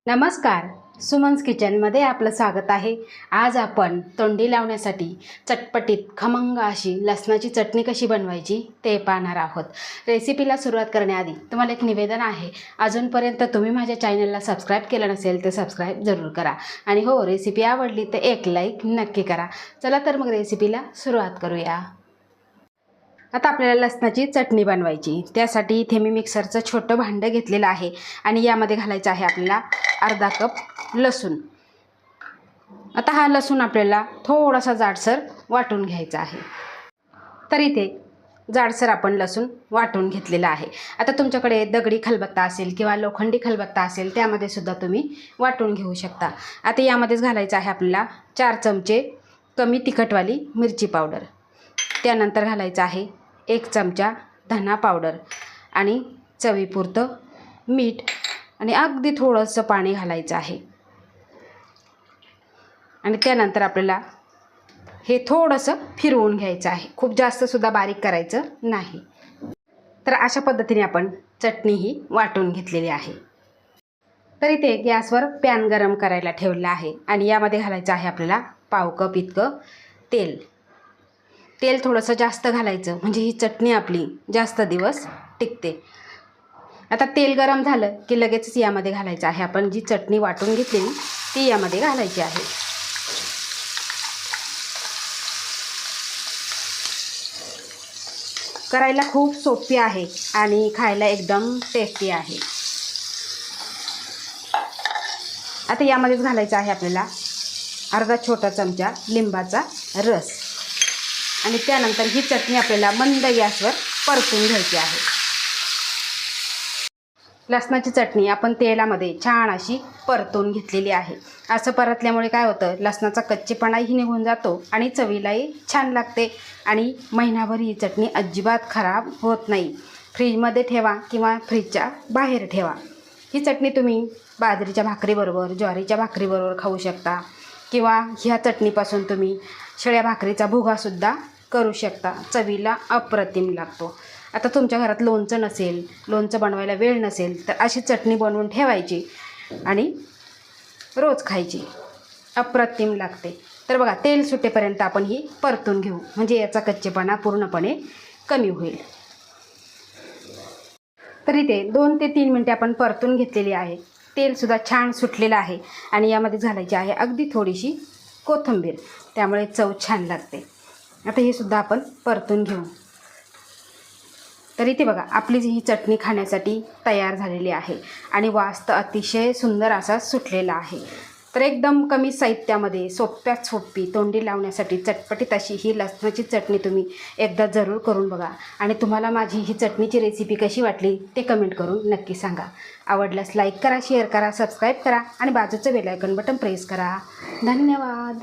नमस्कार, सुमन्स किचनमध्ये आपलं स्वागत आहे। आज आपण तोंडी लावण्यासाठी चटपटीत खमंग अशी लसणाची चटणी कशी बनवायची ते पाहणार आहोत। रेसिपीला सुरुवात करण्याआधी तुम्हाला एक निवेदन आहे, अजूनपर्यंत तुम्ही माझ्या चॅनलला सबस्क्राईब केलं नसेल तर सबस्क्राईब जरूर करा आणि हो, रेसिपी आवडली तर एक लाईक नक्की करा। चला तर मग रेसिपीला सुरुवात करूया। आता आपल्याला लसणाची चटणी बनवायची, त्यासाठी इथे मी मिक्सरचं छोटं भांडं घेतलेलं आहे आणि यामध्ये घालायचं आहे आपल्याला अर्धा कप लसूण। आता हा लसूण आपल्याला थोडासा जाडसर वाटून घ्यायचा आहे। तर इथे जाडसर आपण लसूण वाटून घेतलेला आहे। आता तुमच्याकडे दगडी खलबत्ता असेल किंवा लोखंडी खलबत्ता असेल त्यामध्ये सुद्धा तुम्ही वाटून घेऊ शकता। आता यामध्येच घालायचं आहे आपल्याला 4 चमचे कमी तिखटवाली मिरची पावडर, त्यानंतर घालायचं आहे 1 चमचा धना पावडर आणि चवीपुरतं मीठ आणि अगदी थोडंसं पाणी घालायचं आहे। आणि त्यानंतर आपल्याला हे थोडंसं फिरवून घ्यायचं आहे, खूप जास्त सुद्धा बारीक करायचं नाही। तर अशा पद्धतीने आपण चटणी ही वाटून घेतलेली आहे। तर इथे गॅसवर पॅन गरम करायला ठेवला आहे आणि यामध्ये घालायचं आहे आपल्याला पाव कप इतकं तेल। तेल थोडंसं जास्त घालायचं म्हणजे ही चटणी आपली जास्त दिवस टिकते। आता तेल गरम झालं की लगेचच यामध्ये घालायचं आहे आपण जी चटणी वाटून घेतलेली ती यामध्ये घालायची आहे। करायला खूप सोपी आहे आणि खायला एकदम टेस्टी आहे। आता यामध्येच घालायचं आहे आपल्याला अर्धा छोटा चमचा लिंबाचा रस आणि त्यानंतर ही चटणी आपल्याला मंद गॅसवर परतून घ्यायची आहे। लसणाची चटणी आपण तेलामध्ये छान अशी परतून घेतलेली आहे। असं परतल्यामुळे काय होतं, लसणाचा कच्चेपणाही निघून जातो आणि चवीलाही छान लागते आणि महिनाभर ही चटणी अजिबात खराब होत नाही। फ्रीजमध्ये ठेवा किंवा फ्रीजच्या बाहेर ठेवा। ही चटणी तुम्ही बाजरीच्या भाकरीबरोबर, ज्वारीच्या भाकरीबरोबर खाऊ शकता किंवा ह्या चटणीपासून तुम्ही शिळ्या भाकरीचा भुगासुद्धा करू शकता, चवीला अप्रतिम लागतो। आता तुमच्या घरात लोणचं नसेल, लोणचं बनवायला वेळ नसेल तर अशी चटणी बनवून ठेवायची आणि रोज खायची, अप्रतिम लागते। तर बघा, तेल सुटेपर्यंत आपण ही परतून घेऊ म्हणजे याचा कच्चेपणा पूर्णपणे कमी होईल। तर इथे 2 ते 3 मिनिटे आपण परतून घेतलेली आहे। तेलसुद्धा छान सुटलेलं आहे आणि यामध्ये घालायची आहे अगदी थोडीशी कोथिंबीर, त्यामुळे चव छान लागते। आता हे सुद्धा आपण परतून घेऊ। तर इथे बघा, आपली ही चटणी खाण्यासाठी तयार झालेली आहे आणि वास तर अतिशय सुंदर असा सुटलेला आहे। तर एकदम कमी साहित्यामध्ये सोप्यात सोपी तोंडी लावण्यासाठी चटपटीत अशी ही लसणाची चटणी तुम्ही एकदा जरूर करून बघा आणि तुम्हाला माझी ही चटणीची रेसिपी कशी वाटली ते कमेंट करून नक्की सांगा। आवडल्यास लाईक करा, शेअर करा, सबस्क्राईब करा आणि बाजूचं बेल आयकॉन बटन प्रेस करा। धन्यवाद।